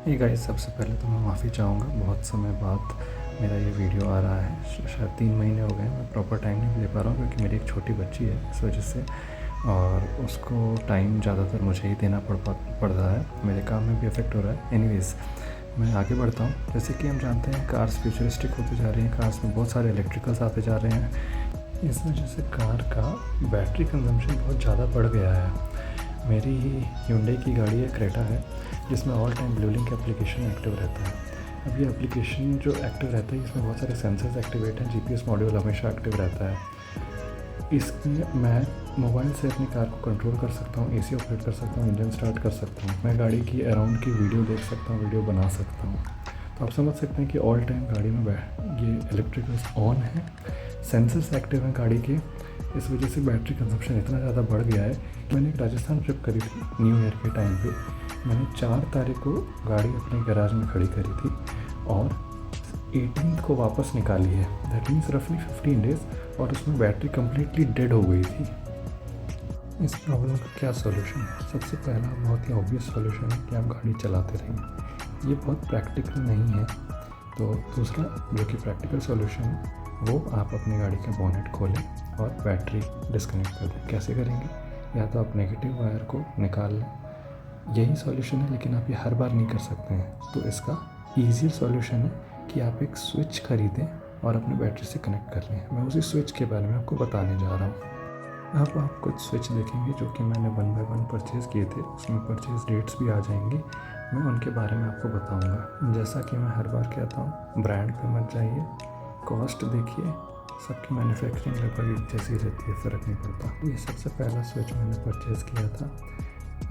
ये गाइस, सबसे पहले तो मैं माफ़ी चाहूँगा। बहुत समय बाद मेरा ये वीडियो आ रहा है। शायद 3 महीने हो गए। मैं प्रॉपर टाइम नहीं दे पा रहा हूँ क्योंकि मेरी एक छोटी बच्ची है, इस वजह से। और उसको टाइम ज़्यादातर मुझे ही देना पड़ रहा है। मेरे काम में भी इफ़ेक्ट हो रहा है। एनीवेज़, मैं आगे बढ़ता हूँ। जैसे कि हम जानते हैं, कार्स फ्यूचरिस्टिक होती जा रही हैं। कार्स में बहुत सारे इलेक्ट्रिकल्स आते जा रहे हैं। इस वजह से कार का बैटरी कंजम्पशन बहुत ज़्यादा बढ़ गया है। मेरी ही Hyundai की गाड़ी है, क्रेटा है, जिसमें all time blue link application active रहता है। अब ये एप्लीकेशन जो एक्टिव रहता है, इसमें बहुत सारे सेंसर्स एक्टिवेट हैं। GPS मॉड्यूल हमेशा एक्टिव रहता है। इसमें मैं मोबाइल से अपनी कार को कंट्रोल कर सकता हूँ, AC ऑपरेट कर सकता हूँ, इंजन स्टार्ट कर सकता हूँ। मैं गाड़ी की अराउंड की वीडियो देख सकता हूँ, वीडियो बना सकता हूँ। तो आप समझ सकते हैं कि ऑल टाइम गाड़ी में ये इलेक्ट्रिकल्स ऑन है, सेंसर्स एक्टिव हैं गाड़ी के। इस वजह से बैटरी कंजप्शन इतना ज़्यादा बढ़ गया है कि मैंने एक राजस्थान ट्रिप करी थी न्यू ईयर के टाइम पे। मैंने 4 तारीख को गाड़ी अपने गैराज में खड़ी करी थी और 18th को वापस निकाली है। दैट मीन्स रफली 15 डेज़, और उसमें बैटरी कम्प्लीटली डेड हो गई थी। इस प्रॉब्लम का क्या सोल्यूशन है? सबसे पहला बहुत ही ऑब्वियस सोल्यूशन है कि आप गाड़ी चलाते रहिए। ये बहुत प्रैक्टिकल नहीं है। तो दूसरा जो कि प्रैक्टिकल सोल्यूशन है, वो आप अपनी गाड़ी का बोनेट खोलें और बैटरी डिस्कनेक्ट कर दें। कैसे करेंगे? या तो आप नेगेटिव वायर को निकाल लें, यही सॉल्यूशन है, लेकिन आप ये हर बार नहीं कर सकते हैं। तो इसका ईजियर सॉल्यूशन है कि आप एक स्विच खरीदें और अपने बैटरी से कनेक्ट कर लें। मैं उसी स्विच के बारे में आपको बताने जा रहा हूँ। अब आप कुछ स्विच देखेंगे जो कि मैंने 1 बाय 1 परचेज़ किए थे। उसमें परचेज़ डेट्स भी आ जाएंगी, मैं उनके बारे में आपको बताऊंगा। जैसा कि मैं हर बार कहता हूँ, ब्रांड पे मत जाइए, कॉस्ट देखिए। सबकी मैन्युफैक्चरिंग लगभग एक जैसी रहती है, फ़र्क नहीं पड़ता। ये सबसे पहला स्विच मैंने परचेज़ किया था।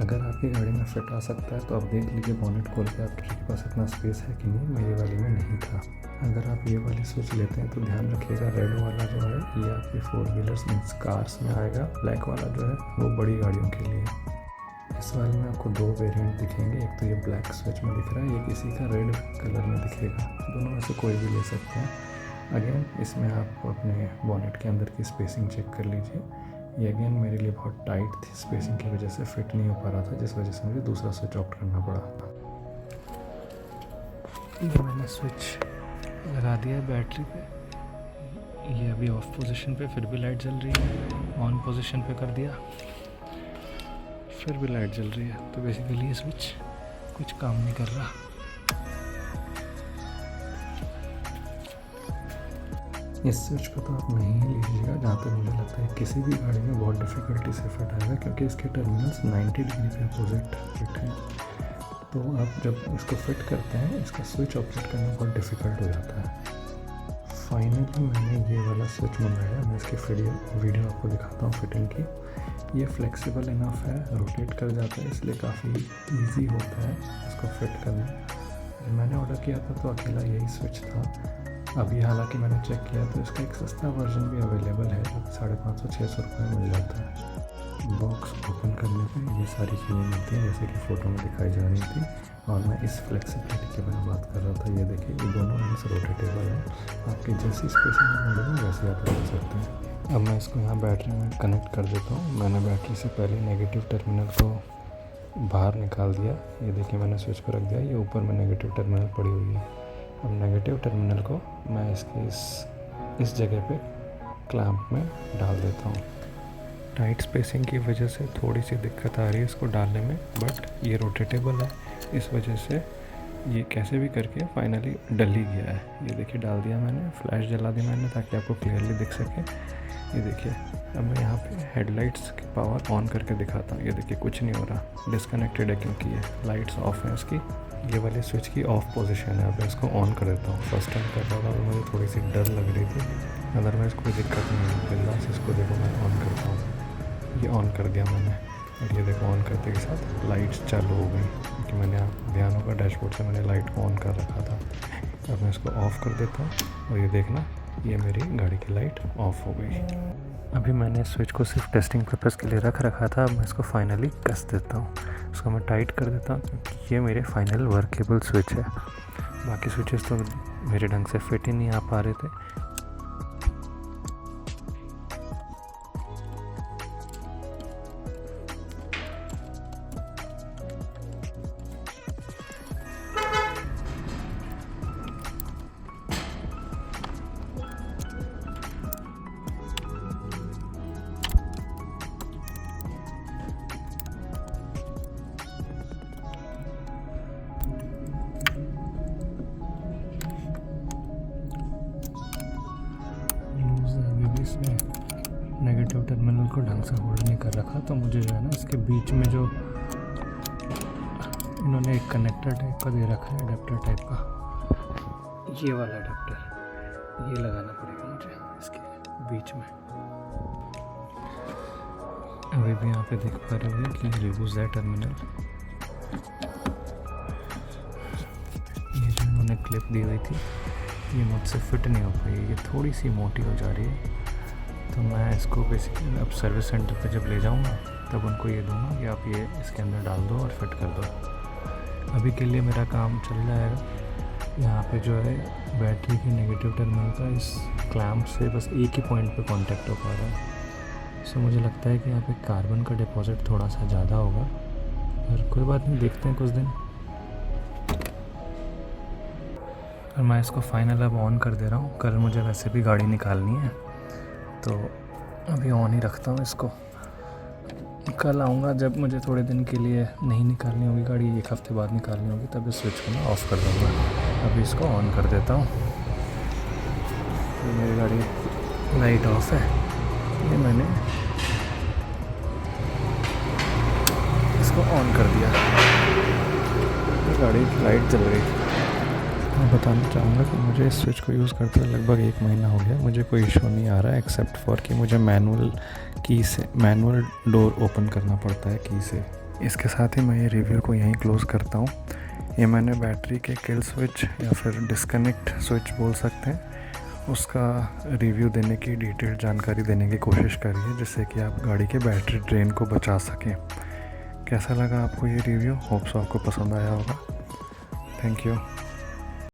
अगर आपकी गाड़ी में फिट आ सकता है तो आप देख लीजिए बोनेट खोल के आपके पास इतना स्पेस है कि नहीं। मेरी वाली में नहीं था। अगर आप ये वाली स्विच लेते हैं तो ध्यान रखिएगा, रेड वाला जो है ये आपके 4 व्हीलर्स मीन्स कार्स में आएगा। ब्लैक वाला जो है वो बड़ी गाड़ियों के लिए। इस वाले में आपको 2 वेरिएंट दिखेंगे। एक तो ये ब्लैक स्विच में दिख रहा है, एक इसी का रेड कलर में दिखेगा। दोनों में से कोई भी ले सकते हैं। अगेन इसमें आप अपने बोनेट के अंदर की स्पेसिंग चेक कर लीजिए। ये अगेन मेरे लिए बहुत टाइट थी, स्पेसिंग की वजह से फिट नहीं हो पा रहा था, जिस वजह से मुझे दूसरा स्विच ऑप्ट करना पड़ा। ये मैंने स्विच लगा दिया है बैटरी पे। ये अभी ऑफ पोजीशन पे, फिर भी लाइट जल रही है। ऑन पोजीशन पे कर दिया, फिर भी लाइट जल रही है। तो बेसिकली ये स्विच कुछ काम नहीं कर रहा। इस स्विच को तो आप नहीं ही लीजिएगा, जहाँ तक मुझे लगता है किसी भी गाड़ी में बहुत डिफ़िकल्टी से फिट आएगा, क्योंकि इसके टर्मिनल्स 90 डिग्री के अपोजिट फिट हैं। तो आप जब इसको फिट करते हैं, इसका स्विच ऑपरेट करना बहुत डिफ़िकल्ट हो जाता है। फाइनली मैंने ये वाला स्विच मंगाया। मैं इसकी वीडियो आपको दिखाता हूँ फिटिंग की। ये फ्लेक्सिबल इनफ है, रोटेट कर जाता है, इसलिए काफ़ी ईजी होता है इसको फिट करना। जब मैंने ऑर्डर किया था तो अकेला यही स्विच था। अभी हालांकि मैंने चेक किया तो इसका एक सस्ता वर्जन भी अवेलेबल है, जो कि 550-600 रुपये में मिल जाता है। बॉक्स ओपन करने पे ये सारी चीज़ें मिलती हैं, जैसे कि फ़ोटो में दिखाई जा रही थी। और मैं इस फ्लेक्सिबिलिटी के बारे में बात कर रहा था। ये देखिए, ये दोनों एंड्स रोटेटेबल हैं। आपकी जैसी स्पेसिंग में मिलेगा वैसे आप रख सकते हैं। अब मैं इसको यहाँ बैटरी में कनेक्ट कर देता हूँ। मैंने बैटरी से पहले नेगेटिव टर्मिनल को बाहर निकाल दिया। ये देखिए, मैंने स्विच पर रख दिया। ये ऊपर में नेगेटिव टर्मिनल पड़ी हुई है। अब नेगेटिव टर्मिनल को मैं इसकी इस जगह पे क्लैंप में डाल देता हूँ। टाइट स्पेसिंग की वजह से थोड़ी सी दिक्कत आ रही है इसको डालने में, बट ये रोटेटेबल है, इस वजह से ये कैसे भी करके फाइनली डल ही गया है। ये देखिए, डाल दिया मैंने, फ्लैश जला दी मैंने ताकि आपको क्लियरली दिख सके। ये देखिए, अब मैं यहाँ पे हेडलाइट्स की पावर ऑन करके दिखाता हूँ। ये देखिए, कुछ नहीं हो रहा, डिस्कनेक्टेड है क्योंकि ये लाइट्स ऑफ है इसकी। ये वाली स्विच की ऑफ पोजीशन है। अब मैं इसको ऑन कर देता हूँ। फर्स्ट टाइम कर रहा था तो मुझे थोड़ी सी डर लग रही थी, अदरवाइज़ कोई दिक्कत नहीं है। बिंदास इसको देखो, मैं ऑन करता हूँ। ये ऑन कर दिया मैंने, और ये देखो ऑन करते के साथ लाइट्स चालू हो गई, क्योंकि मैंने ध्यान होगा डैशबोर्ड से मैंने लाइट को ऑन कर रखा था। अब मैं इसको ऑफ़ कर देता हूँ और ये देखना, ये मेरी गाड़ी की लाइट ऑफ हो गई। अभी मैंने स्विच को सिर्फ टेस्टिंग पर्पज़ के लिए रख रखा था। अब मैं इसको फाइनली कस देता हूँ, इसको मैं टाइट कर देता हूँ, क्योंकि ये मेरे फाइनल वर्केबल स्विच है। बाकी स्विचेस तो मेरे ढंग से फिट ही नहीं आ पा रहे थे। टर्मिनल को ढंग से होल्ड नहीं कर रखा, तो मुझे जो है ना इसके बीच में जो इन्होंने एक कनेक्टर टाइप का दे रखा है, अडेप्टर टाइप का, ये वाला अडेप्टर, ये लगाना पड़ेगा मुझे इसके बीच में। अभी भी यहाँ पे देख पा रहे हो कि लूज है टर्मिनल। ये जो इन्होंने क्लिप दी हुई थी ये मुझसे फिट नहीं हो पाई, ये थोड़ी सी मोटी हो जा रही है। तो मैं इसको बेसिकली अब सर्विस सेंटर पे जब ले जाऊँगा तब उनको ये दूंगा कि आप ये इसके अंदर डाल दो और फिट कर दो। अभी के लिए मेरा काम चल जाएगा। यहाँ पे जो है बैटरी की नेगेटिव टर्मिनल का इस क्लैम्प से बस एक ही पॉइंट पे कांटेक्ट हो पा रहा है। सो मुझे लगता है कि यहाँ पे कार्बन का डिपॉजिट थोड़ा सा ज़्यादा होगा, पर कोई बात नहीं, देखते हैं कुछ दिन। और मैं इसको फाइनल अब ऑन कर दे रहा हूँ। कल मुझे वैसे भी गाड़ी निकालनी है, तो अभी ऑन ही रखता हूँ इसको। कल आऊँगा जब मुझे थोड़े दिन के लिए नहीं निकालनी होगी गाड़ी, एक हफ्ते बाद निकालनी होगी, तब इस स्विच को मैं ऑफ़ कर दूँगा। अभी इसको ऑन कर देता हूँ। ये मेरी गाड़ी लाइट ऑफ है, ये मैंने इसको ऑन कर दिया, ये गाड़ी की लाइट जल रही। मैं बताना चाहूँगा कि मुझे इस स्विच को यूज़ करते हुए लगभग 1 महीना हो गया। मुझे कोई इशू नहीं आ रहा है एक्सेप्ट फॉर कि मुझे मैनुअल डोर ओपन करना पड़ता है की से। इसके साथ ही मैं ये रिव्यू को यहीं क्लोज़ करता हूँ। ये मैंने बैटरी के किल स्विच या फिर डिस्कनेक्ट स्विच बोल सकते हैं, उसका रिव्यू देने की, डिटेल जानकारी देने की कोशिश करी है, जिससे कि आप गाड़ी के बैटरी ड्रेन को बचा सकें। कैसा लगा आपको ये रिव्यू? होप्स आपको पसंद आया होगा। Thank you.